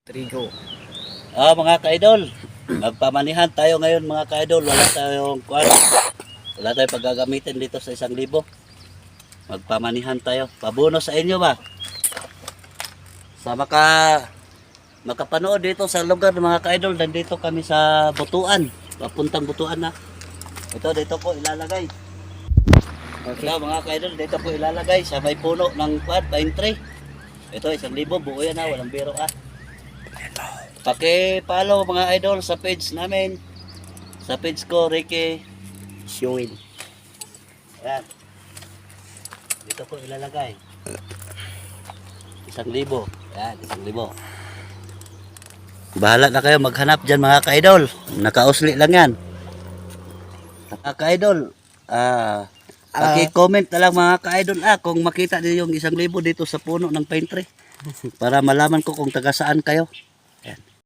Trigo. Mga ka-idol, magpamanihan tayo ngayon mga ka-idol. Wala tayong paggagamitin dito sa 1,000. Magpamanihan tayo. Pabuno sa inyo ba? Sa makapanood dito sa lugar ng mga ka-idol, nandito kami sa Butuan. Papuntang Butuan na. Dito po ilalagay. Okay. Ito mga ka-idol, dito po ilalagay sa may puno ng pine tree. Ito 1,000, buo yan ha, walang biro ha. Paki-follow mga idol sa page namin. Sa page ko, Ricky Shuin. Ayan. Dito ko ilalagay. 1,000. Ayan, 1,000. Bahala na kayo maghanap dyan mga ka-idol. Nakausli lang yan. Mga ka-idol, paki-comment na lang mga ka-idol kung makita niyo yung 1,000 dito sa puno ng pine tree. Para malaman ko kung taga saan kayo.